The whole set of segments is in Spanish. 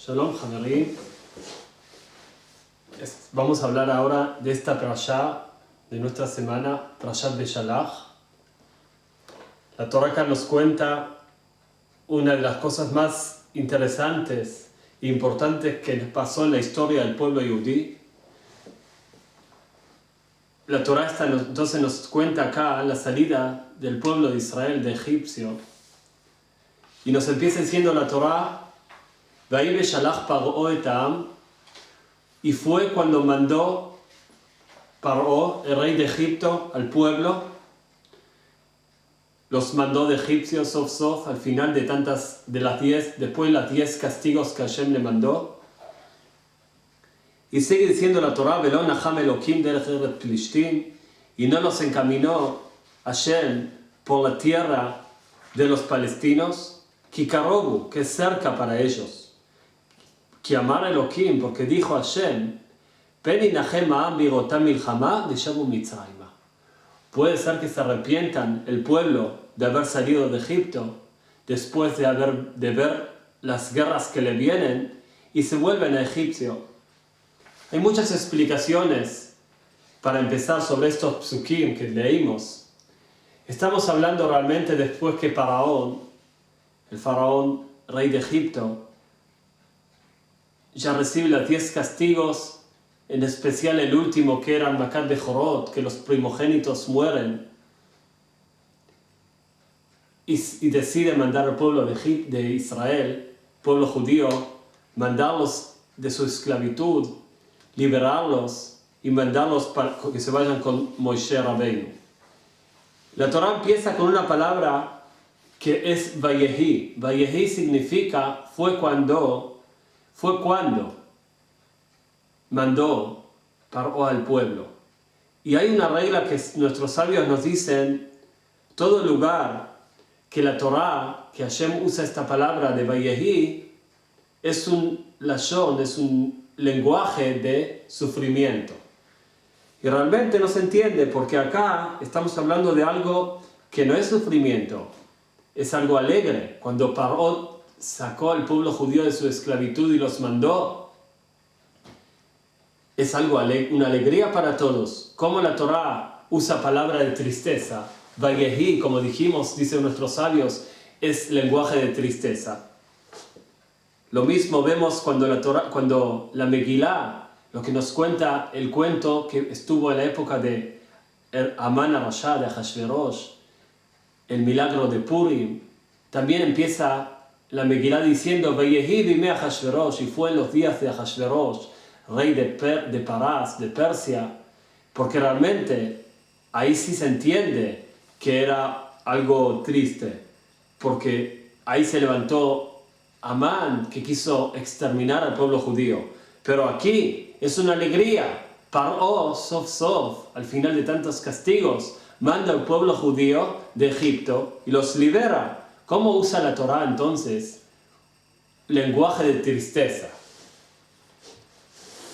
Shalom, Haverim. Vamos a hablar ahora de esta parashá de nuestra semana, Parashat Beshalach. La Torá acá nos cuenta una de las cosas más interesantes e importantes que pasó en la historia del pueblo yudí. La Torá entonces nos cuenta acá la salida del pueblo de Israel de Egipcio. Y nos empieza diciendo la Torá, Vayhi Beshalach Par'o et ha'am, y fue cuando mandó Par'o, el rey de Egipto, al pueblo, los mandó de Egipcio, sof sof, al final después de las 10 castigos que Hashem le mandó. Y sigue diciendo la Torá, Velo nacham Elokim derech eretz Plishtim, y no los encaminó Hashem por la tierra de los palestinos, Kikarobu, que es cerca para ellos. Que amar a Elohim, porque dijo Hashem, puede ser que se arrepientan el pueblo de haber salido de Egipto después de ver las guerras que le vienen y se vuelven a Egipcio. Hay muchas explicaciones para empezar sobre estos psukim que leímos. Estamos hablando realmente después que el faraón, rey de Egipto, ya recibe los 10 castigos, en especial el último que era Makat Bejorot, que los primogénitos mueren, y decide mandar al pueblo de Israel, pueblo judío, mandarlos de su esclavitud, liberarlos y mandarlos para que se vayan con Moshe Rabbeinu. La Torá empieza con una palabra que es Vayehi. Vayehi significa fue cuando mandó Par'o al pueblo. Y hay una regla que nuestros sabios nos dicen, todo lugar que la Torá, que Hashem usa esta palabra de Vayehi, es un lashon, es un lenguaje de sufrimiento. Y realmente no se entiende porque acá estamos hablando de algo que no es sufrimiento, es algo alegre. Cuando Par'o sacó al pueblo judío de su esclavitud y los mandó, es algo una alegría para todos. Como la Torá usa palabra de tristeza, Vayehi, como dijimos, dicen nuestros sabios, es lenguaje de tristeza. Lo mismo vemos cuando la Megilá, lo que nos cuenta el cuento que estuvo en la época de Amán Arashá, de Ahashverosh, el milagro de Purim, también empieza la Megilá diciendo, Vayehi bimei Ahashverosh, y fue en los días de Ahashverosh, rey de Parás, de Persia, porque realmente ahí sí se entiende que era algo triste, porque ahí se levantó Amán, que quiso exterminar al pueblo judío. Pero aquí es una alegría. Par'o, sof sof, al final de tantos castigos, manda al pueblo judío de Egipto y los libera. ¿Cómo usa la Torá entonces? Lenguaje de tristeza.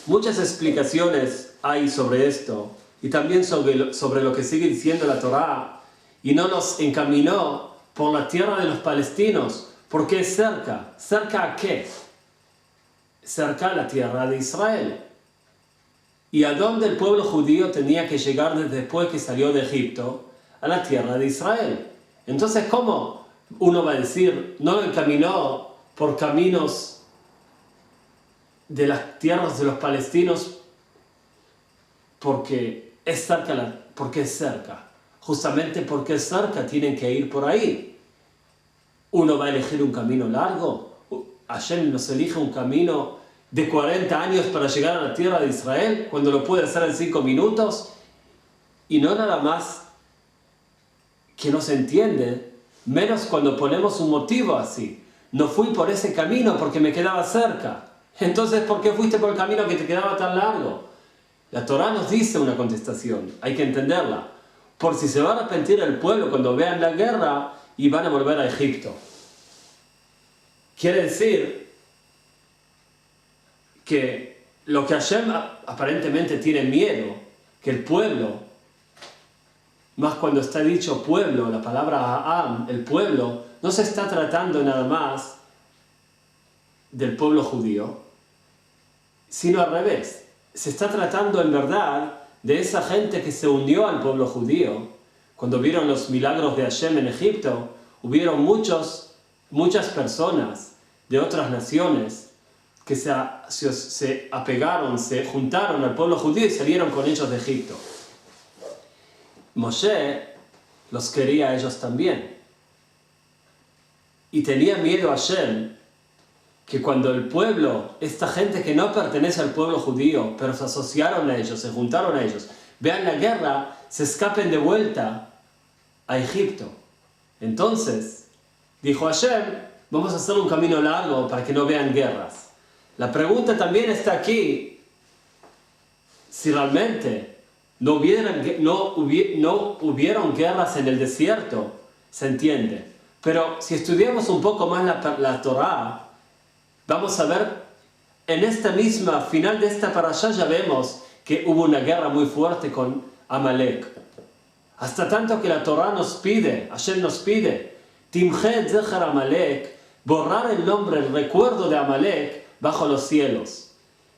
Muchas explicaciones hay sobre esto y también sobre lo que sigue diciendo la Torá. Y no nos encaminó por la tierra de los palestinos, porque es cerca. ¿Cerca a qué? Cerca a la tierra de Israel. ¿Y a dónde el pueblo judío tenía que llegar después que salió de Egipto? A la tierra de Israel. Entonces, ¿cómo uno va a decir, no lo encaminó por caminos de las tierras de los palestinos porque es cerca? Justamente porque es cerca tienen que ir por ahí. Uno va a elegir un camino largo. Hashem nos elige un camino de 40 años para llegar a la tierra de Israel cuando lo puede hacer en 5 minutos. Y no nada más que no se entiende, menos cuando ponemos un motivo así. No fui por ese camino porque me quedaba cerca. Entonces, ¿por qué fuiste por el camino que te quedaba tan largo? La Torá nos dice una contestación, hay que entenderla. Por si se va a arrepentir el pueblo cuando vean la guerra y van a volver a Egipto. Quiere decir que lo que Hashem aparentemente tiene miedo, que el pueblo, más cuando está dicho pueblo, la palabra Ha'am, el pueblo, no se está tratando nada más del pueblo judío, sino al revés. Se está tratando en verdad de esa gente que se unió al pueblo judío. Cuando vieron los milagros de Hashem en Egipto, hubieron muchas personas de otras naciones que se apegaron, se juntaron al pueblo judío y salieron con ellos de Egipto. Moshe los quería a ellos también. Y tenía miedo a Hashem que cuando el pueblo, esta gente que no pertenece al pueblo judío, pero se asociaron a ellos, se juntaron a ellos, vean la guerra, se escapen de vuelta a Egipto. Entonces, dijo Hashem, vamos a hacer un camino largo para que no vean guerras. La pregunta también está aquí, si realmente no hubieron guerras en el desierto, se entiende. Pero si estudiamos un poco más la Torá, vamos a ver, en esta misma final de esta parashá ya vemos que hubo una guerra muy fuerte con Amalek. Hasta tanto que la Torá nos pide, Hashem nos pide, Timchet Zecher Amalek, borrar el nombre, el recuerdo de Amalek bajo los cielos.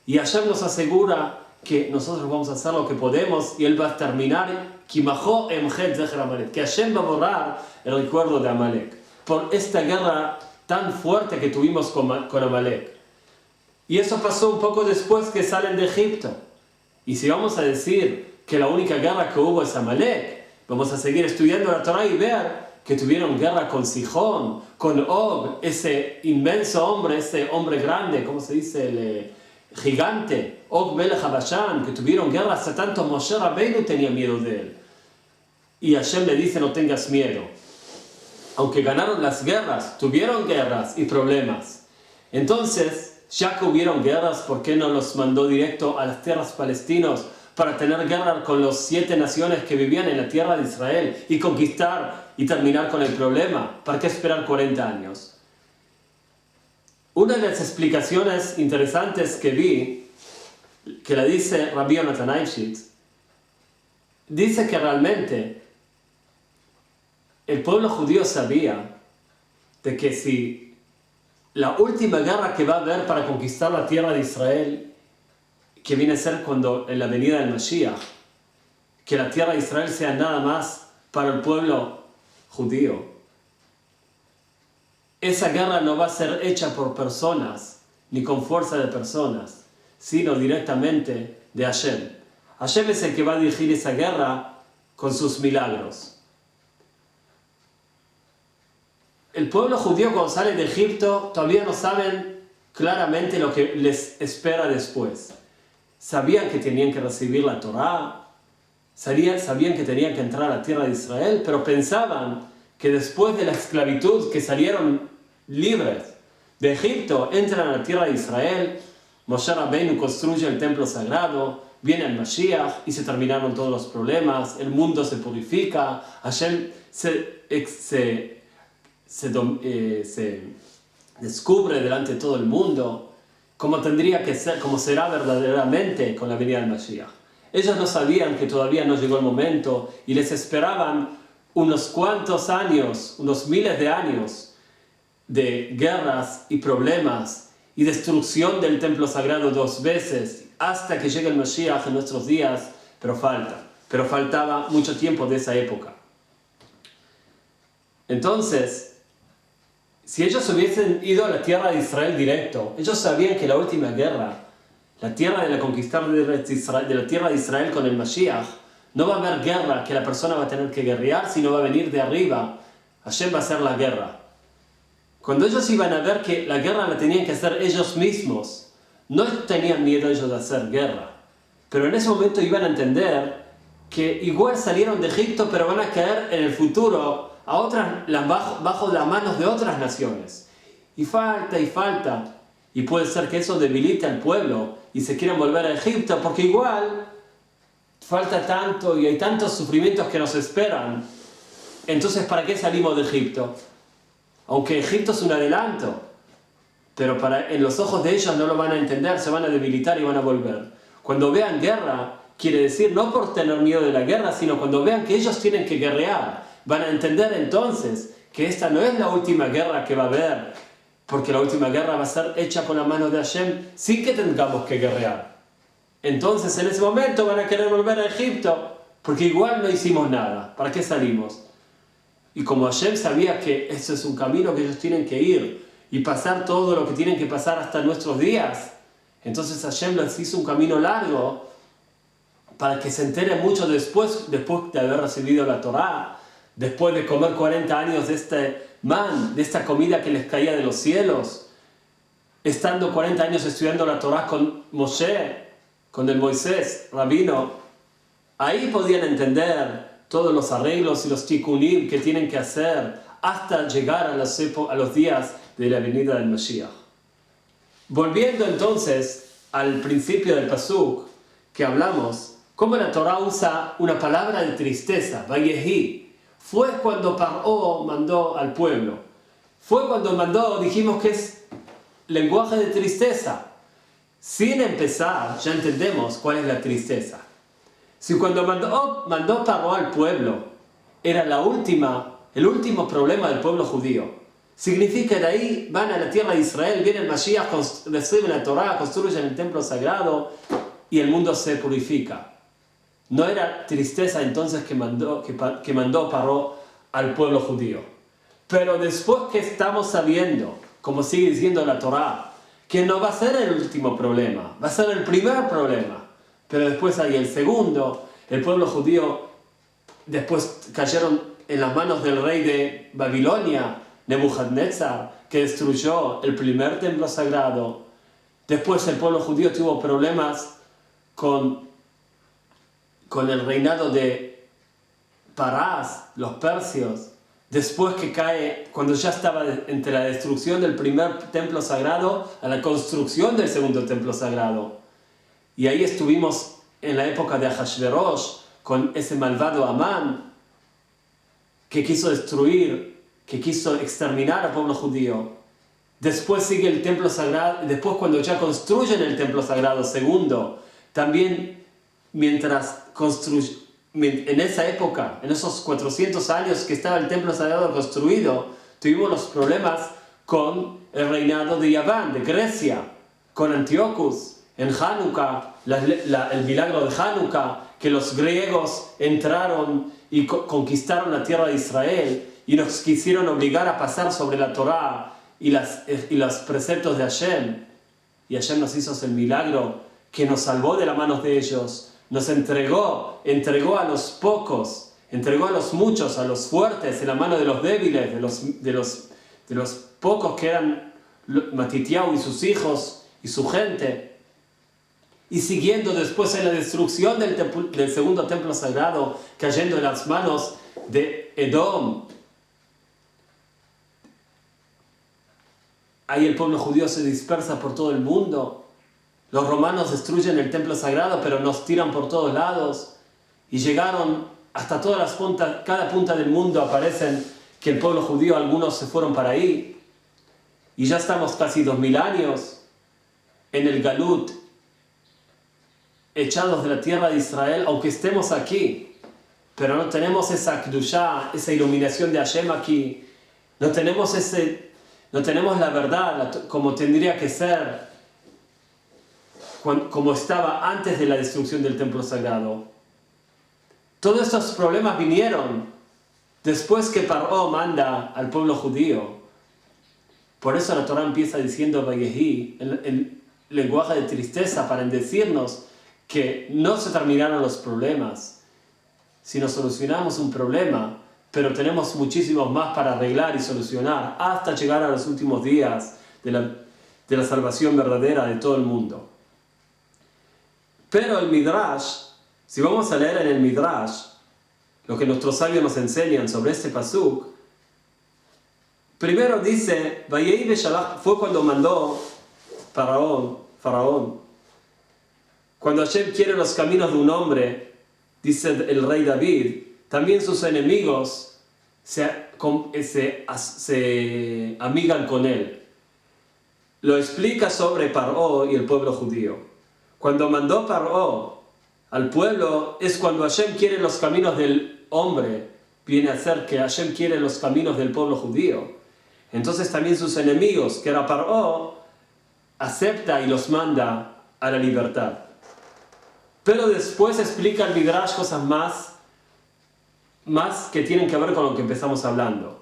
Y Hashem nos asegura que nosotros vamos a hacer lo que podemos y Él va a terminar, Kimachó Emchet Zecher Amalek, que Hashem va a borrar el recuerdo de Amalek por esta guerra tan fuerte que tuvimos con Amalek. Y eso pasó un poco después que salen de Egipto. Y si vamos a decir que la única guerra que hubo es Amalek, vamos a seguir estudiando la Torá y ver que tuvieron guerra con Sihón, con Og, ese inmenso hombre, ese hombre grande, ¿cómo se dice? El gigante, Og Melech HaBashan, que tuvieron guerra hasta tanto Moshe Rabbeinu tenía miedo de él. Y Hashem le dice, no tengas miedo. Aunque ganaron las guerras, tuvieron guerras y problemas. Entonces, ya que hubieron guerras, ¿por qué no los mandó directo a las tierras palestinas para tener guerra con las 7 naciones que vivían en la tierra de Israel y conquistar y terminar con el problema? ¿Para qué esperar 40 años? Una de las explicaciones interesantes que vi, que la dice Rabbi Yonatan Eyshitz, dice que realmente el pueblo judío sabía de que si la última guerra que va a haber para conquistar la tierra de Israel, que viene a ser cuando en la venida del Mashiach, que la tierra de Israel sea nada más para el pueblo judío, esa guerra no va a ser hecha por personas, ni con fuerza de personas, sino directamente de Hashem. Hashem es el que va a dirigir esa guerra con sus milagros. El pueblo judío cuando sale de Egipto todavía no saben claramente lo que les espera después. Sabían que tenían que recibir la Torá, sabían que tenían que entrar a la tierra de Israel, pero pensaban que después de la esclavitud que salieron libres de Egipto, entran a la tierra de Israel, Moshe Rabbeinu construye el templo sagrado, viene el Mashiach y se terminaron todos los problemas, el mundo se purifica, Hashem se descubre delante de todo el mundo como tendría que ser, como será verdaderamente con la venida del Mashiach. Ellos no sabían que todavía no llegó el momento y les esperaban unos cuantos años, unos miles de años de guerras y problemas y destrucción del templo sagrado 2 veces hasta que llegue el Mashiach en nuestros días, pero faltaba mucho tiempo de esa época. Entonces, si ellos hubiesen ido a la tierra de Israel directo, ellos sabían que la última guerra, la tierra de la conquistar de la tierra de Israel con el Mashiach, no va a haber guerra que la persona va a tener que guerrear, sino va a venir de arriba. Hashem va a hacer la guerra. Cuando ellos iban a ver que la guerra la tenían que hacer ellos mismos, no tenían miedo ellos de hacer guerra. Pero en ese momento iban a entender que igual salieron de Egipto, pero van a caer en el futuro bajo las manos de otras naciones. Y falta. Y puede ser que eso debilite al pueblo y se quieran volver a Egipto, porque igual falta tanto y hay tantos sufrimientos que nos esperan. Entonces, ¿para qué salimos de Egipto? Aunque Egipto es un adelanto, pero en los ojos de ellos no lo van a entender, se van a debilitar y van a volver. Cuando vean guerra, quiere decir no por tener miedo de la guerra, sino cuando vean que ellos tienen que guerrear, van a entender entonces que esta no es la última guerra que va a haber porque la última guerra va a ser hecha con la mano de Hashem sin que tengamos que guerrear. Entonces en ese momento van a querer volver a Egipto, porque igual no hicimos nada. ¿Para qué salimos? Y como Hashem sabía que ese es un camino que ellos tienen que ir y pasar todo lo que tienen que pasar hasta nuestros días, entonces Hashem les hizo un camino largo para que se enteren mucho después de haber recibido la Torá, después de comer 40 años de este man, de esta comida que les caía de los cielos, estando 40 años estudiando la Torá con Moshe, con el Moisés, rabino. Ahí podían entender todos los arreglos y los tikkunim que tienen que hacer hasta llegar a los días de la venida del Mashiach. Volviendo entonces al principio del pasuk que hablamos, cómo la Torá usa una palabra de tristeza, vayehi. Fue cuando Paró mandó al pueblo. Fue cuando mandó, dijimos que es lenguaje de tristeza. Sin empezar, ya entendemos cuál es la tristeza. Si cuando mandó Paró al pueblo, era el último problema del pueblo judío, significa de ahí van a la tierra de Israel, viene el Mashiach, reciben la Torá, construyen el templo sagrado y el mundo se purifica. No era tristeza entonces que mandó Paró al pueblo judío. Pero después que estamos sabiendo, como sigue diciendo la Torá, que no va a ser el último problema, va a ser el primer problema. Pero después hay el segundo. El pueblo judío después cayeron en las manos del rey de Babilonia, Nebuchadnezzar, que destruyó el primer templo sagrado. Después el pueblo judío tuvo problemas con el reinado de Parás, los persios. Después que cae, cuando ya estaba entre la destrucción del primer templo sagrado a la construcción del segundo templo sagrado. Y ahí estuvimos en la época de Ahashverosh, con ese malvado Amán, que quiso destruir, que quiso exterminar al pueblo judío. Después sigue el templo sagrado, después cuando ya construyen el templo sagrado segundo, también mientras en esa época, en esos 400 años que estaba el templo sagrado construido, tuvimos los problemas con el reinado de Yaván, de Grecia, con Antíoco. En Hanukkah, el milagro de Hanukkah, que los griegos entraron y conquistaron la tierra de Israel y nos quisieron obligar a pasar sobre la Torá y los preceptos de Hashem. Y Hashem nos hizo el milagro que nos salvó de las manos de ellos, nos entregó a los pocos, entregó a los muchos, a los fuertes, en la mano de los débiles, de los pocos que eran Matitiao y sus hijos y su gente. Y siguiendo después en la destrucción del segundo templo sagrado, cayendo en las manos de Edom. Ahí el pueblo judío se dispersa por todo el mundo. Los romanos destruyen el templo sagrado, pero nos tiran por todos lados. Y llegaron hasta todas las puntas, cada punta del mundo aparecen que el pueblo judío, algunos se fueron para ahí. Y ya estamos casi 2000 años en el Galut, echados de la tierra de Israel, aunque estemos aquí, pero no tenemos esa Kedushá, esa iluminación de Hashem aquí, no tenemos la verdad como tendría que ser, como estaba antes de la destrucción del templo sagrado. Todos estos problemas vinieron después que Paró manda al pueblo judío. Por eso la Torá empieza diciendo Vayehi, el lenguaje de tristeza, para decirnos que no se terminaron los problemas, sino solucionamos un problema, pero tenemos muchísimos más para arreglar y solucionar hasta llegar a los últimos días de la salvación verdadera de todo el mundo. Pero el Midrash, si vamos a leer en el Midrash lo que nuestros sabios nos enseñan sobre este pasuk, primero dice, Vayehi beshalach, fue cuando mandó Faraón. Cuando Hashem quiere los caminos de un hombre, dice el rey David, también sus enemigos se amigan con él. Lo explica sobre Paró y el pueblo judío. Cuando mandó Paró al pueblo, es cuando Hashem quiere los caminos del hombre, viene a ser que Hashem quiere los caminos del pueblo judío. entonces también sus enemigos, que era Paró, acepta y los manda a la libertad. Pero después explica el Midrash cosas más que tienen que ver con lo que empezamos hablando.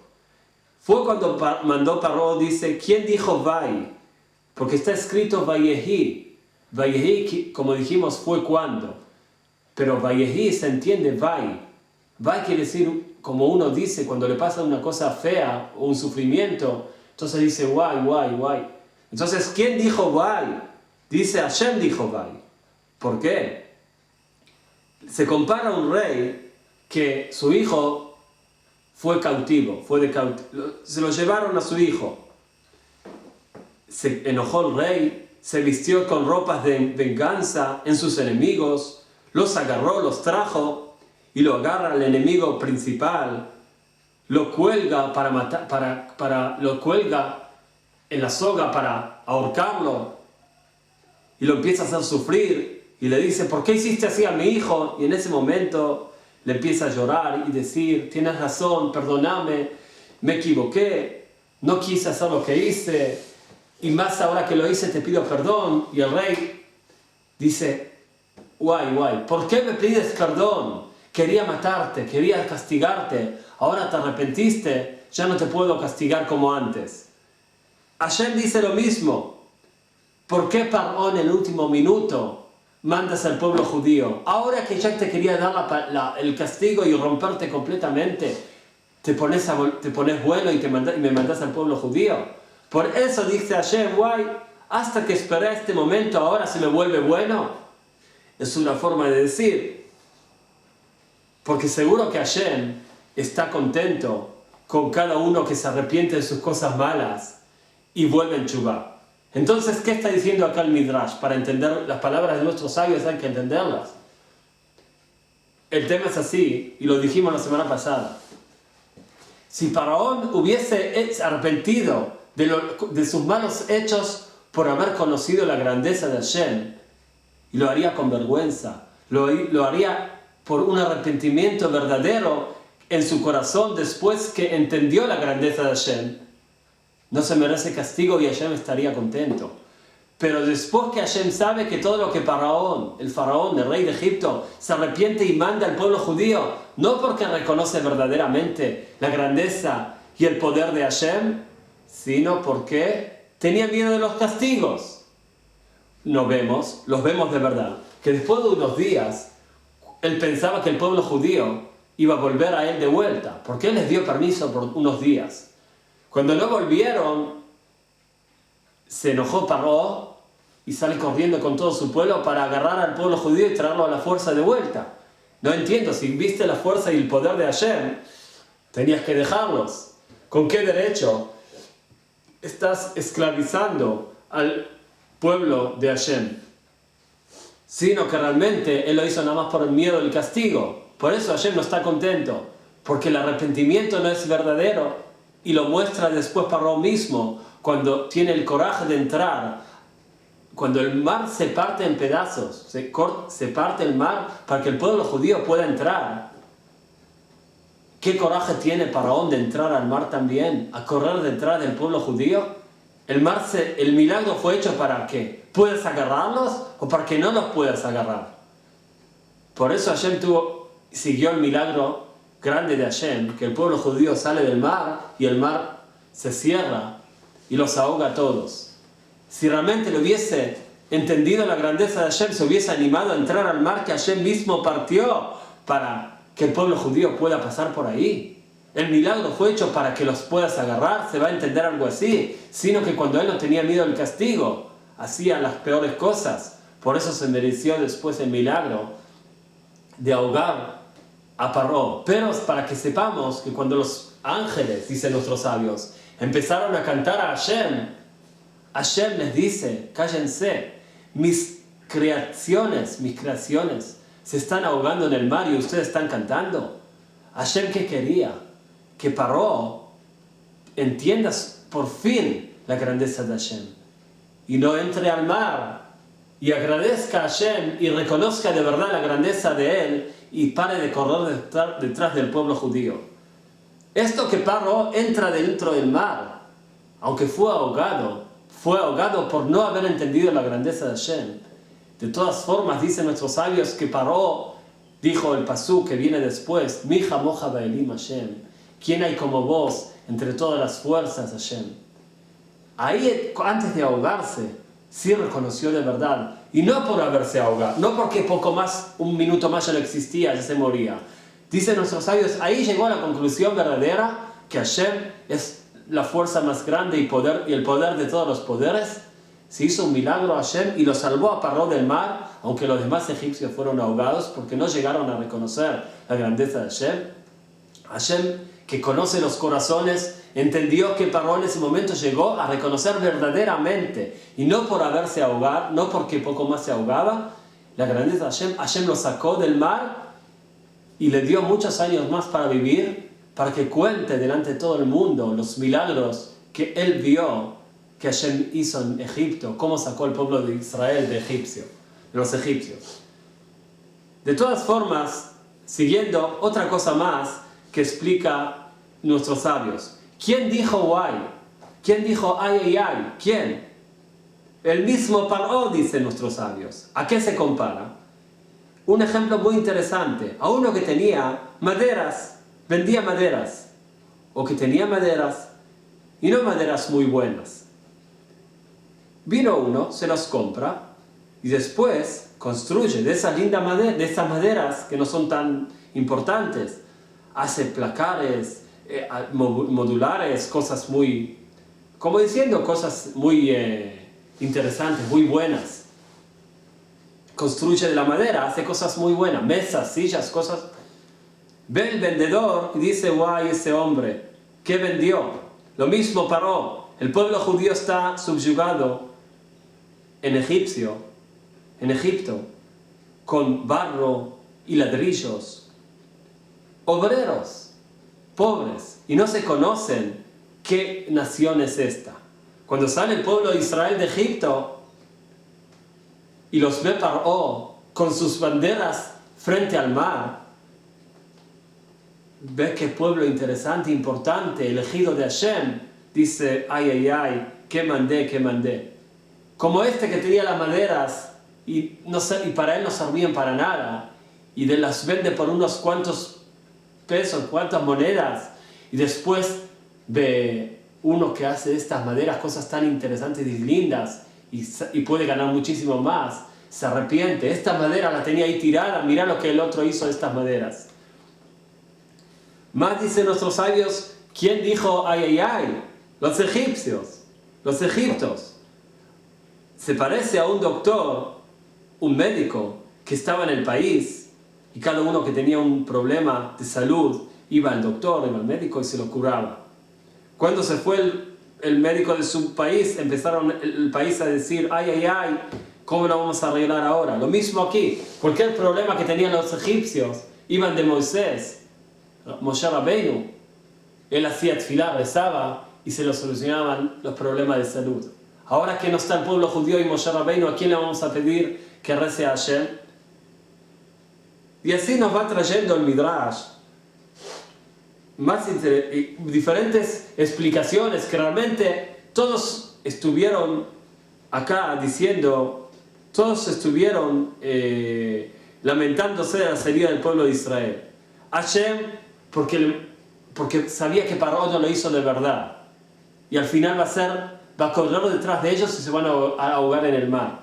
Fue cuando mandó Paró, dice, ¿quién dijo Vai? Porque está escrito Vayehi. Vayehi, como dijimos, fue cuando. Pero Vayehi se entiende Vai. Vai quiere decir, como uno dice, cuando le pasa una cosa fea o un sufrimiento, entonces dice Vai. Entonces, ¿quién dijo Vai? Dice Hashem dijo Vai. ¿Por qué? Se compara a un rey que su hijo fue cautivo, se lo llevaron a su hijo. Se enojó el rey, se vistió con ropas de venganza en sus enemigos, los agarró, los trajo y lo agarra al enemigo principal, lo cuelga para matar, lo cuelga en la soga para ahorcarlo y lo empieza a hacer sufrir y le dice, ¿por qué hiciste así a mi hijo? Y en ese momento le empieza a llorar y decir, tienes razón, perdóname, me equivoqué, no quise hacer lo que hice, y más ahora que lo hice te pido perdón. Y el rey dice, guay, ¿por qué me pides perdón? Quería matarte, quería castigarte, ahora te arrepentiste, ya no te puedo castigar como antes. Hashem dice lo mismo. ¿Por qué Paró en el último minuto mandas al pueblo judío? Ahora que ya te quería dar el castigo y romperte completamente, te pones bueno y me mandas al pueblo judío. Por eso dice Hashem, guay, hasta que esperé este momento, ahora se me vuelve bueno. Es una forma de decir, porque seguro que Hashem está contento con cada uno que se arrepiente de sus cosas malas y vuelve en Teshuvá. Entonces, ¿qué está diciendo acá el Midrash? Para entender las palabras de nuestros sabios hay que entenderlas. El tema es así, y lo dijimos la semana pasada. Si Faraón hubiese arrepentido de sus malos hechos por haber conocido la grandeza de Hashem, y lo haría con vergüenza, lo haría por un arrepentimiento verdadero en su corazón después que entendió la grandeza de Hashem, no se merece castigo y Hashem estaría contento. Pero después que Hashem sabe que todo lo que el faraón, el rey de Egipto, se arrepiente y manda al pueblo judío, no porque reconoce verdaderamente la grandeza y el poder de Hashem, sino porque tenía miedo de los castigos. Los vemos de verdad, que después de unos días, él pensaba que el pueblo judío iba a volver a él de vuelta, porque él les dio permiso por unos días. Cuando no volvieron, se enojó Paró y sale corriendo con todo su pueblo para agarrar al pueblo judío y traerlo a la fuerza de vuelta. No entiendo, si viste la fuerza y el poder de Hashem, tenías que dejarlos. ¿Con qué derecho estás esclavizando al pueblo de Hashem? Sino que realmente él lo hizo nada más por el miedo del castigo. Por eso Hashem no está contento, porque el arrepentimiento no es verdadero y lo muestra después Paró mismo cuando tiene el coraje de entrar, cuando el mar se parte en pedazos, se parte el mar para que el pueblo judío pueda entrar. ¿Qué coraje tiene Faraón de entrar al mar también, a correr detrás del pueblo judío? El milagro fue hecho para que puedas agarrarlos o para que no los puedas agarrar. Por eso Hashem siguió el milagro grande de Hashem, que el pueblo judío sale del mar y el mar se cierra y los ahoga a todos. Si realmente le hubiese entendido la grandeza de Hashem, se hubiese animado a entrar al mar que Hashem mismo partió para que el pueblo judío pueda pasar por ahí. El milagro fue hecho para que los puedas agarrar, se va a entender algo así, sino que cuando él no tenía miedo del castigo, hacía las peores cosas. Por eso se mereció después el milagro de ahogar a Paró. Pero para que sepamos que cuando los ángeles, dicen nuestros sabios, empezaron a cantar a Hashem, Hashem les dice, cállense, mis creaciones se están ahogando en el mar y ustedes están cantando. Hashem, ¿qué quería? Que Paró entienda por fin la grandeza de Hashem y no entre al mar y agradezca a Hashem y reconozca de verdad la grandeza de él y pare de correr detrás del pueblo judío. Esto que Paró entra dentro del mar aunque fue ahogado por no haber entendido la grandeza de Hashem. De todas formas, dicen nuestros sabios que Paró dijo el pasú que viene después, Mija moja baelim Hashem, ¿quién hay como vos entre todas las fuerzas Hashem? Ahí, antes de ahogarse, sí reconoció de verdad, y no por haberse ahogado, no porque poco más, un minuto más ya no existía, ya se moría. Dicen nuestros sabios, ahí llegó a la conclusión verdadera que Hashem es la fuerza más grande y el poder de todos los poderes. Se hizo un milagro a Hashem y lo salvó a Paró del mar, aunque los demás egipcios fueron ahogados porque no llegaron a reconocer la grandeza de Hashem. Hashem, que conoce los corazones, entendió que Paró en ese momento llegó a reconocer verdaderamente, y no por haberse ahogado, no porque poco más se ahogaba, la grandeza de Hashem. Hashem lo sacó del mar y le dio muchos años más para vivir, para que cuente delante de todo el mundo los milagros que él vio que Hashem hizo en Egipto, cómo sacó al pueblo de Israel de los egipcios. De todas formas, siguiendo otra cosa más que explica nuestros sabios. ¿Quién dijo guay? ¿Quién dijo ay, ay, ay? ¿Quién? El mismo Paró, dicen nuestros sabios. ¿A qué se compara? Un ejemplo muy interesante. A uno que tenía maderas, vendía maderas, o que tenía maderas, y no maderas muy buenas. Vino uno, se las compra, y después construye de esas lindas maderas, de estas maderas que no son tan importantes, hace placares, modulares, cosas muy, como diciendo, cosas muy interesantes, muy buenas. Construye de la madera, hace cosas muy buenas, mesas, sillas, cosas. Ve el vendedor y dice, guay, ese hombre, ¿qué vendió? Lo mismo Paró. El pueblo judío está subyugado en Egipto, con barro y ladrillos, obreros, pobres, y no se conocen qué nación es esta. Cuando sale el pueblo de Israel de Egipto y los ve Paró con sus banderas frente al mar, ve qué pueblo interesante, importante, elegido de Hashem, dice, ay, ay, ay, qué mandé. Como este que tenía las maderas y para él no servían para nada, y las vende por unos cuantos pesos, cuantas monedas, y después ve uno que hace de estas maderas cosas tan interesantes y lindas y puede ganar muchísimo más, se arrepiente. Esta madera la tenía ahí tirada, mirá lo que el otro hizo de estas maderas. Más dicen nuestros sabios, ¿quién dijo ay, ay, ay? Los egipcios, los egiptos. Se parece a un doctor, un médico que estaba en el país, y cada uno que tenía un problema de salud iba al doctor, iba al médico y se lo curaba. Cuando se fue el médico de su país, empezaron el país a decir, ay, ay, ay, ¿cómo lo vamos a arreglar ahora? Lo mismo aquí, cualquier problema que tenían los egipcios, iban de Moisés, Moshe Rabbeinu. Él hacía tefilá, rezaba y se lo solucionaban los problemas de salud. Ahora que no está el pueblo judío y Moshe Rabbeinu, ¿a quién le vamos a pedir que rece a Hashem? Y así nos va trayendo el Midrash más diferentes explicaciones que realmente todos estuvieron acá diciendo, todos estuvieron lamentándose de la salida del pueblo de Israel. Hashem, porque sabía que Paró no lo hizo de verdad, y al final va a correr detrás de ellos y se van a ahogar en el mar.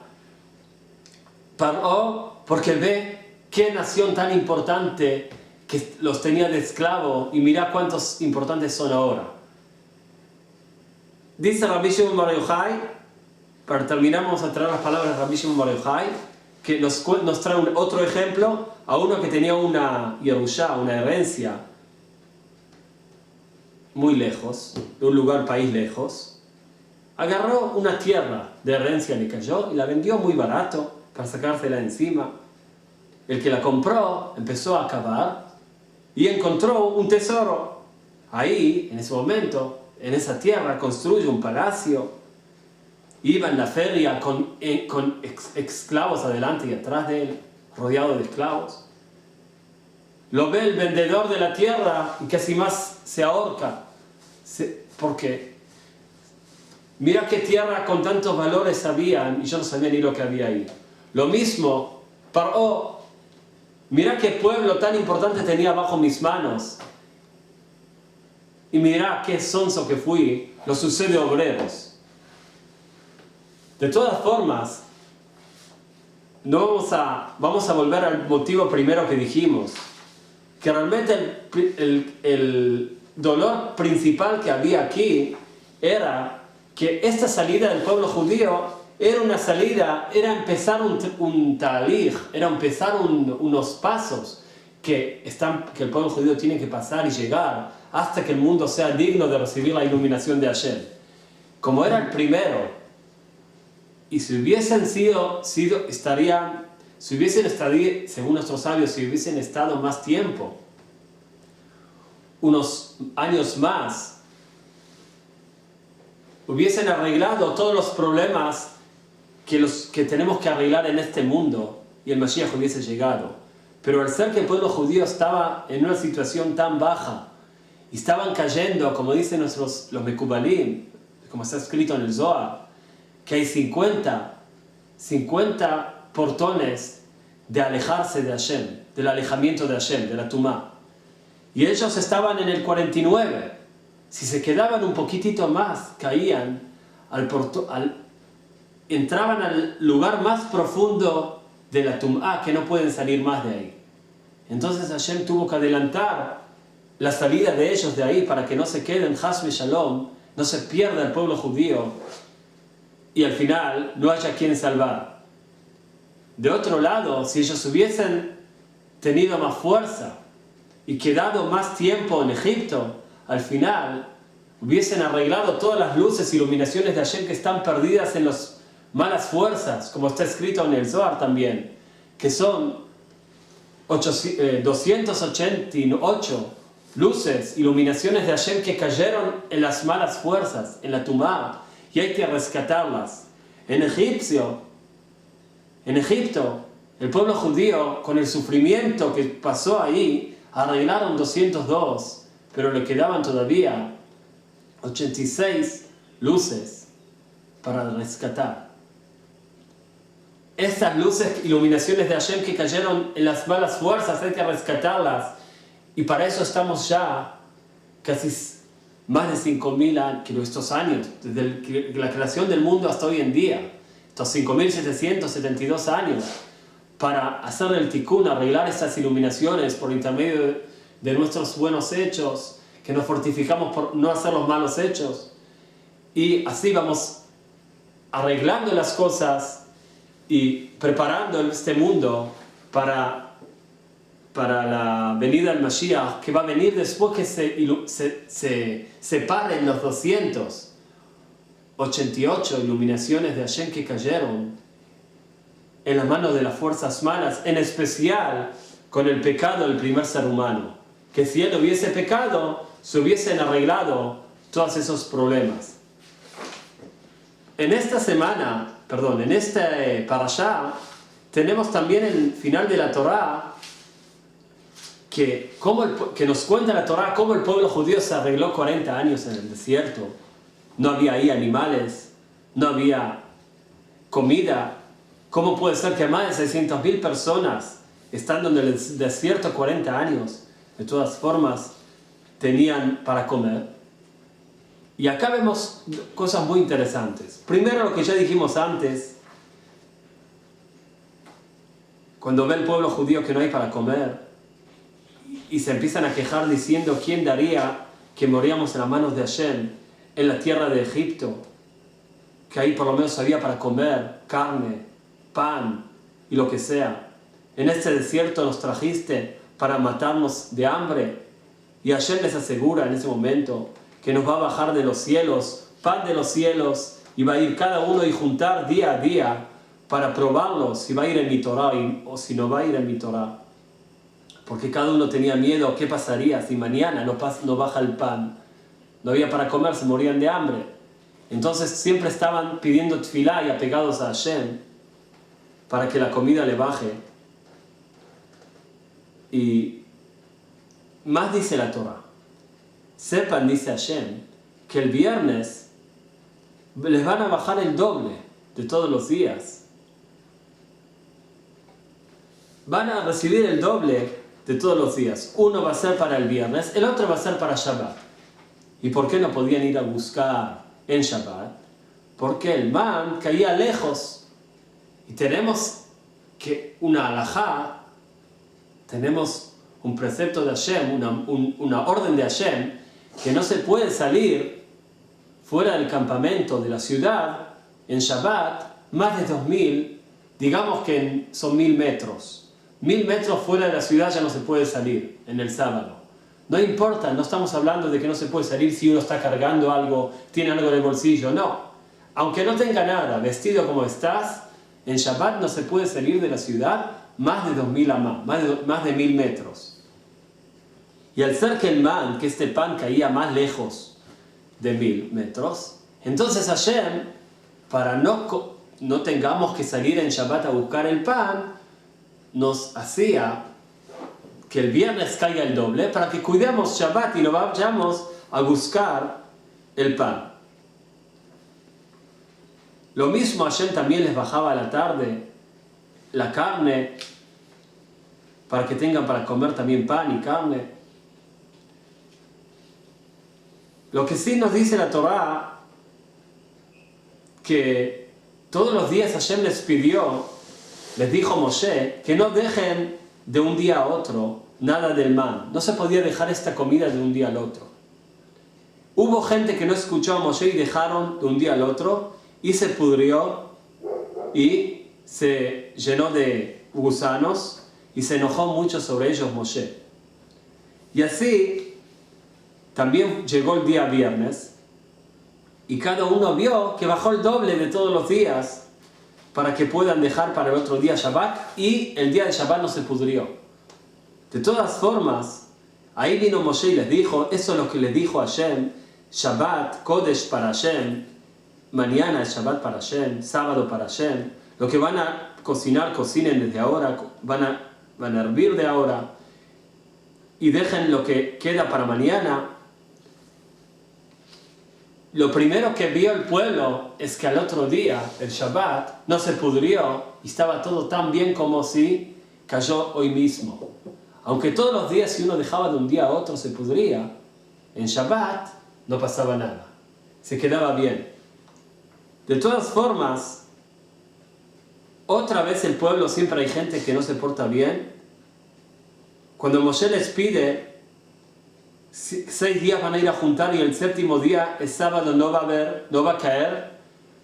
Paró, porque ve qué nación tan importante que los tenía de esclavo, y mira cuántos importantes son ahora. Dice Rabbi Shimon Bar Yochai, para terminar vamos a traer las palabras de Rabbi Shimon Bar Yochai, que nos trae otro ejemplo a uno que tenía una Yerushá, una herencia muy lejos, de un país lejos. Agarró una tierra de herencia, le cayó y la vendió muy barato para sacársela encima. El que la compró empezó a cavar y encontró un tesoro. Ahí, en ese momento, en esa tierra, construye un palacio. Iba en la feria con esclavos adelante y atrás de él, rodeado de esclavos. Lo ve el vendedor de la tierra y casi más se ahorca. ¿Por qué? Mira qué tierra con tantos valores habían y yo no sabía ni lo que había ahí. Lo mismo, Paró, mira qué pueblo tan importante tenía bajo mis manos. Y mira qué sonso que fui, lo sucede obreros. De todas formas, no vamos a volver al motivo primero que dijimos, que realmente el dolor principal que había aquí era que esta salida del pueblo judío era una salida, era empezar un talij, era empezar unos pasos que el pueblo judío tiene que pasar y llegar hasta que el mundo sea digno de recibir la iluminación de Hashem. Como era el primero, y si hubiesen según nuestros sabios, si hubiesen estado más tiempo, unos años más, hubiesen arreglado todos los problemas que tenemos que arreglar en este mundo y el Mashiach hubiese llegado. Pero al ser que el pueblo judío estaba en una situación tan baja y estaban cayendo, como dicen los Mekubalim, como está escrito en el Zohar, que hay 50 portones de alejarse de Hashem, del alejamiento de Hashem, de la Tumá. Y ellos estaban en el 49. Si se quedaban un poquitito más, caían entraban al lugar más profundo de la Tumá, que no pueden salir más de ahí. Entonces Hashem tuvo que adelantar la salida de ellos de ahí para que no se queden, Hasbe Shalom, no se pierda el pueblo judío y al final no haya quien salvar. De otro lado, si ellos hubiesen tenido más fuerza y quedado más tiempo en Egipto, al final hubiesen arreglado todas las luces, iluminaciones de Hashem que están perdidas en las malas fuerzas, como está escrito en el Zohar también, que son 288 luces, iluminaciones de Hashem que cayeron en las malas fuerzas, en la Tumá, y hay que rescatarlas. En Egipto, el pueblo judío, con el sufrimiento que pasó ahí, arreglaron 202, pero le quedaban todavía 86 luces para rescatar. Estas luces, iluminaciones de Hashem que cayeron en las malas fuerzas, hay que rescatarlas. Y para eso estamos ya casi más de 5.000 años, desde la creación del mundo hasta hoy en día. Estos 5.772 años para hacer el tikkun, arreglar estas iluminaciones por intermedio de nuestros buenos hechos, que nos fortificamos por no hacer los malos hechos. Y así vamos arreglando las cosas y preparando este mundo para la venida del Mashiach, que va a venir después que se separen los 288 iluminaciones de Hashem que cayeron en las manos de las fuerzas malas, en especial con el pecado del primer ser humano. Que si él hubiese pecado, se hubiesen arreglado todos esos problemas. En esta parashá, tenemos también el final de la Torá, que nos cuenta la Torá cómo el pueblo judío se arregló 40 años en el desierto. No había ahí animales, no había comida. ¿Cómo puede ser que más de 600.000 personas, estando en el desierto 40 años, de todas formas, tenían para comer? Y acá vemos cosas muy interesantes. Primero, lo que ya dijimos antes, cuando ve el pueblo judío que no hay para comer, y se empiezan a quejar diciendo quién daría que moríamos en las manos de Hashem en la tierra de Egipto, que ahí por lo menos había para comer carne, pan y lo que sea. En este desierto nos trajiste para matarnos de hambre. Y Hashem les asegura en ese momento que nos va a bajar de los cielos, pan de los cielos, y va a ir cada uno y juntar día a día para probarlo si va a ir en mi Torah o si no va a ir en mi Torah. Porque cada uno tenía miedo, ¿qué pasaría si mañana no baja el pan? No había para comer, se morían de hambre. Entonces siempre estaban pidiendo tefilá y apegados a Hashem para que la comida le baje. Y más dice la Torah. Sepan, dice Hashem, que el viernes les van a bajar el doble de todos los días. Van a recibir el doble de todos los días. Uno va a ser para el viernes, el otro va a ser para Shabbat. ¿Y por qué no podían ir a buscar en Shabbat? Porque el man caía lejos. Y tenemos que una halajá, tenemos un precepto de Hashem, una orden de Hashem, que no se puede salir fuera del campamento de la ciudad en Shabbat más de 2000, digamos que son 1000 metros. 1000 metros fuera de la ciudad ya no se puede salir en el sábado. No importa, no estamos hablando de que no se puede salir si uno está cargando algo, tiene algo en el bolsillo, no. Aunque no tenga nada, vestido como estás, en Shabbat no se puede salir de la ciudad más de 2000 amá, más de 1000 metros. Y al ser que el man, que este pan caía más lejos de 1000 metros, entonces Hashem, para no tengamos que salir en Shabbat a buscar el pan, nos hacía que el viernes caiga el doble para que cuidemos Shabbat y no vayamos a buscar el pan. Lo mismo Hashem también les bajaba a la tarde la carne para que tengan para comer también pan y carne. Lo que sí nos dice la Torá, que todos los días Hashem les dijo a Moshe, que no dejen de un día a otro nada del man. No se podía dejar esta comida de un día al otro. Hubo gente que no escuchó a Moshe y dejaron de un día al otro y se pudrió y se llenó de gusanos y se enojó mucho sobre ellos Moshe. Y así también llegó el día viernes y cada uno vio que bajó el doble de todos los días para que puedan dejar para el otro día Shabbat, y el día de Shabbat no se pudrió. De todas formas, ahí vino Moshe y les dijo, eso es lo que les dijo Hashem, Shabbat, Kodesh para Hashem, mañana es Shabbat para Hashem, sábado para Hashem, lo que van a cocinar, cocinen desde ahora, van a hervir de ahora, y dejen lo que queda para mañana. Lo primero que vio el pueblo es que al otro día, el Shabbat, no se pudrió y estaba todo tan bien como si cayó hoy mismo. Aunque todos los días si uno dejaba de un día a otro se pudría, en Shabbat no pasaba nada, se quedaba bien. De todas formas, otra vez el pueblo, siempre hay gente que no se porta bien. Cuando Moshe les pide, 6 días van a ir a juntar y el 7º día, el sábado, no va a caer.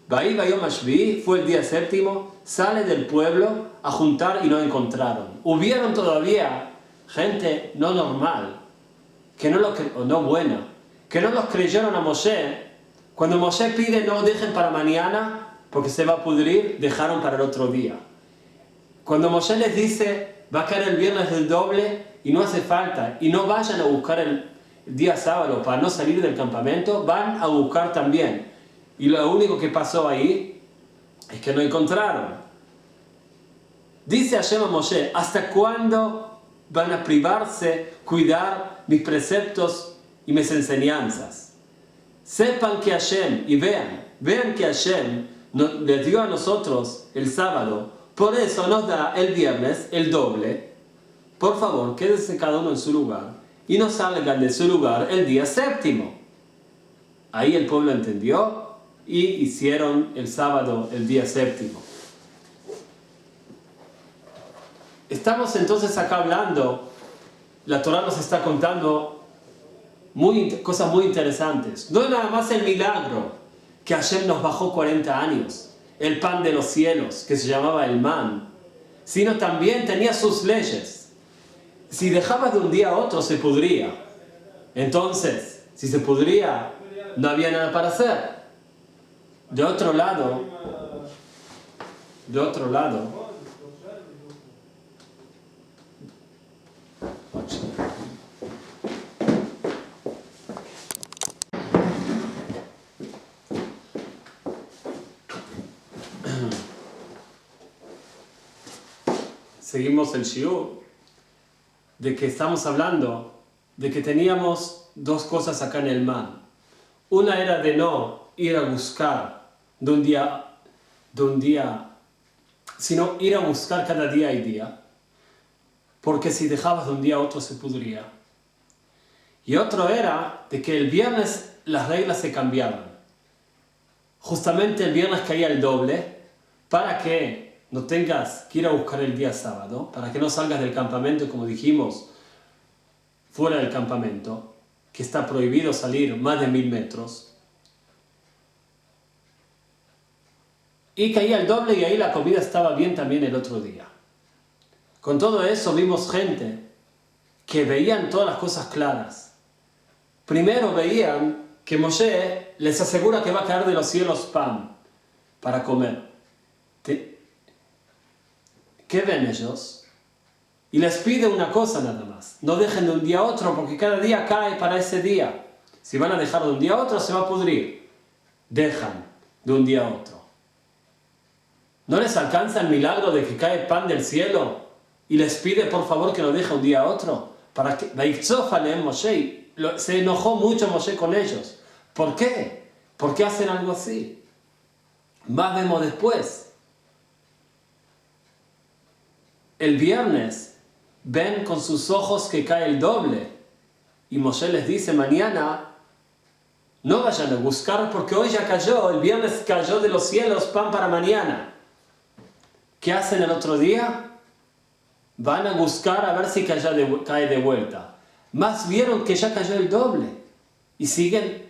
Bahí Bayom Hashvi'i, fue el día 7º, sale del pueblo a juntar y no encontraron. Hubieron todavía gente no normal, o no buena, que no los creyeron a Moshe. Cuando Moshe pide no dejen para mañana porque se va a pudrir, dejaron para el otro día. Cuando Moshe les dice va a caer el viernes del doble y no hace falta, y no vayan a buscar el día sábado para no salir del campamento, van a buscar también. Y lo único que pasó ahí es que no encontraron. Dice Hashem a Moshe, ¿hasta cuándo van a privarse cuidar mis preceptos y mis enseñanzas? Sepan que Hashem, y vean que Hashem les dio a nosotros el sábado, por eso nos da el viernes el doble. Por favor, quédense cada uno en su lugar y no salgan de su lugar el día 7º. Ahí el pueblo entendió y hicieron el sábado el día 7º. Estamos entonces acá hablando, la Torá nos está contando cosas muy interesantes. No es nada más el milagro que Hashem nos bajó 40 años, el pan de los cielos, que se llamaba el man, sino también tenía sus leyes. Si dejaba de un día a otro se pudría. Entonces, si se pudría, no había nada para hacer. De otro lado, seguimos el shiur, de que estamos hablando de que teníamos 2 cosas acá en el man. Una era de no ir a buscar de un día, sino ir a buscar cada día y día, porque si dejabas de un día a otro se pudría. Y otro era de que el viernes las reglas se cambiaban. Justamente el viernes caía el doble para que no tengas que ir a buscar el día sábado, para que no salgas del campamento, como dijimos, fuera del campamento, que está prohibido salir más de 1000 metros. Y caía el doble y ahí la comida estaba bien también el otro día. Con todo eso vimos gente que veían todas las cosas claras. Primero veían que Moshe les asegura que va a caer de los cielos pan para comer. ¿Qué ven ellos? Y les pide una cosa nada más. No dejen de un día a otro porque cada día cae para ese día. Si van a dejar de un día a otro se va a pudrir. Dejan de un día a otro. ¿No les alcanza el milagro de que cae pan del cielo? Y les pide por favor que lo deje un día a otro. Para que Moshe se enojó mucho Moshe con ellos. ¿Por qué? ¿Por qué hacen algo así? Más vemos después. El viernes ven con sus ojos que cae el doble. Y Moshe les dice, mañana no vayan a buscar porque hoy ya cayó, el viernes cayó de los cielos pan para mañana. ¿Qué hacen el otro día? Van a buscar a ver si cae de vuelta. Más vieron que ya cayó el doble. Y siguen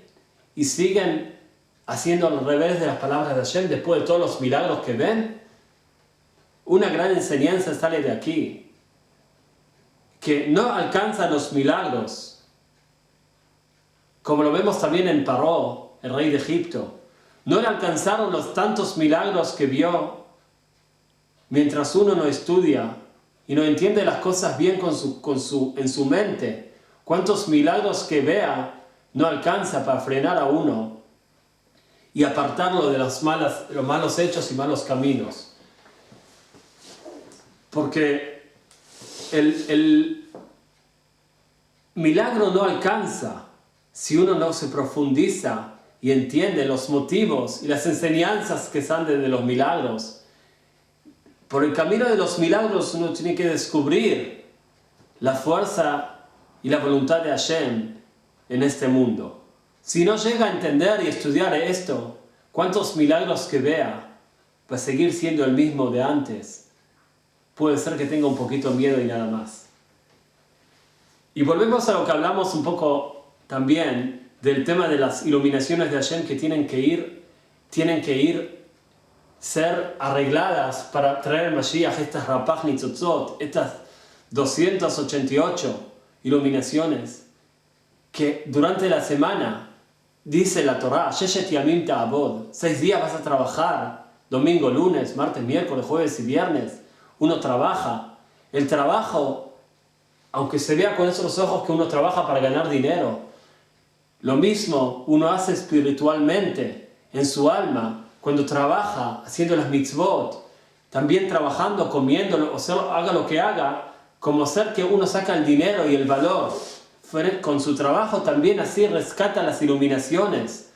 haciendo al revés de las palabras de Hashem después de todos los milagros que ven. Una gran enseñanza sale de aquí. Que no alcanzan los milagros. Como lo vemos también en Paró, el rey de Egipto. No le alcanzaron los tantos milagros que vio. Mientras uno no estudia y no entiende las cosas bien en su mente, cuántos milagros que vea no alcanza para frenar a uno y apartarlo de los malos hechos y malos caminos. Porque el milagro no alcanza si uno no se profundiza y entiende los motivos y las enseñanzas que salen de los milagros. Por el camino de los milagros uno tiene que descubrir la fuerza y la voluntad de Hashem en este mundo. Si no llega a entender y estudiar esto, cuántos milagros que vea, va a seguir siendo el mismo de antes. Puede ser que tenga un poquito miedo y nada más. Y volvemos a lo que hablamos un poco también del tema de las iluminaciones de Hashem que tienen que ir ser arregladas para traer el Mashiach, estas Rapach Nitzotzot, estas 288 iluminaciones que durante la semana dice la Torá, 6 días vas a trabajar, domingo, lunes, martes, miércoles, jueves y viernes, uno trabaja. El trabajo, aunque se vea con esos ojos que uno trabaja para ganar dinero, lo mismo uno hace espiritualmente en su alma, cuando trabaja haciendo las mitzvot, también trabajando, comiendo, o sea, haga lo que haga, como ser que uno saca el dinero y el valor, con su trabajo también así rescata las iluminaciones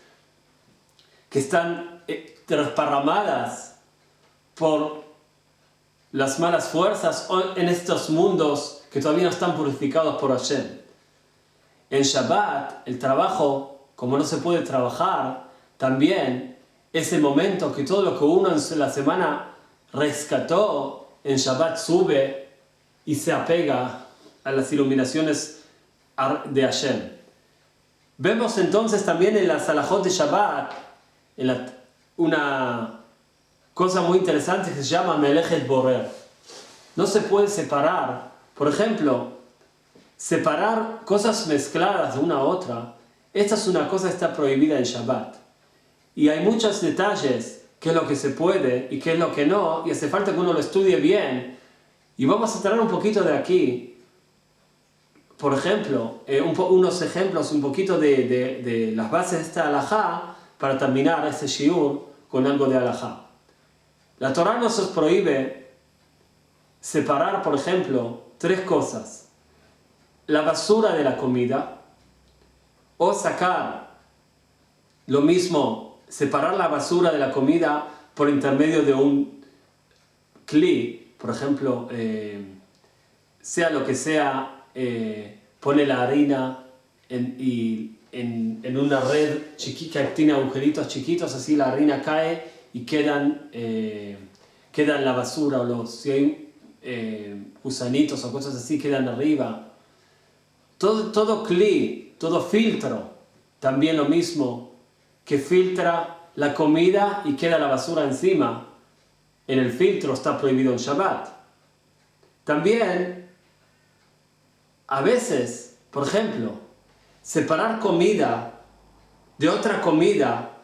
que están desparramadas por las malas fuerzas en estos mundos que todavía no están purificados por Hashem. En Shabbat, el trabajo, como no se puede trabajar, también ese momento que todo lo que uno en la semana rescató, en Shabbat sube y se apega a las iluminaciones de Hashem. Vemos entonces también en las halajot de Shabbat una cosa muy interesante que se llama Melechet Borer. No se puede separar, por ejemplo, separar cosas mezcladas de una a otra. Esta es una cosa que está prohibida en Shabbat. Y hay muchos detalles, qué es lo que se puede y qué es lo que no, y hace falta que uno lo estudie bien. Y vamos a traer un poquito de aquí, por ejemplo, unos ejemplos, un poquito de las bases de esta halajá, para terminar este shiur con algo de halajá. La Torá nos prohíbe separar, por ejemplo, 3 cosas. La basura de la comida, o sacar lo mismo, separar la basura de la comida por intermedio de un kli, por ejemplo, sea lo que sea, pone la harina en una red chiquita que tiene agujeritos chiquitos, así la harina cae y quedan en la basura, o si hay gusanitos o cosas así, quedan arriba. Todo kli, todo filtro, también lo mismo, que filtra la comida y queda la basura encima. En el filtro está prohibido en Shabbat. También, a veces, por ejemplo, separar comida de otra comida,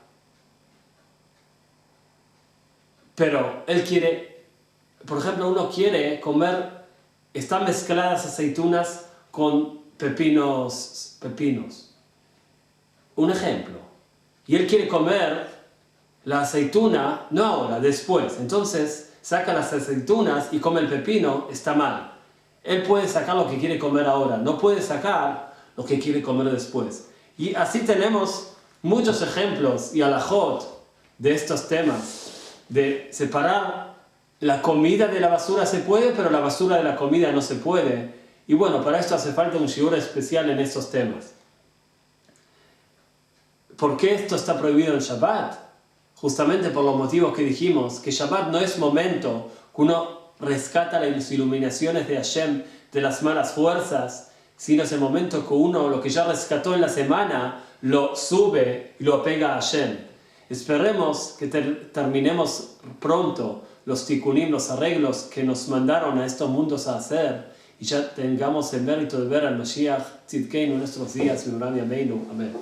pero él quiere, por ejemplo, uno quiere comer, están mezcladas aceitunas con pepinos. Un ejemplo. Y él quiere comer la aceituna, no ahora, después. Entonces, saca las aceitunas y come el pepino, está mal. Él puede sacar lo que quiere comer ahora, no puede sacar lo que quiere comer después. Y así tenemos muchos ejemplos y alajot de estos temas, de separar la comida de la basura se puede, pero la basura de la comida no se puede. Y bueno, para esto hace falta un shiur especial en estos temas. ¿Por qué esto está prohibido en Shabbat? Justamente por los motivos que dijimos, que Shabbat no es momento que uno rescata las iluminaciones de Hashem de las malas fuerzas, sino es el momento que uno lo que ya rescató en la semana lo sube y lo apega a Hashem. Esperemos que terminemos pronto los tikkunim, los arreglos que nos mandaron a estos mundos a hacer, y ya tengamos el mérito de ver al Mashiach Tzidkeinu en nuestros días, Amén.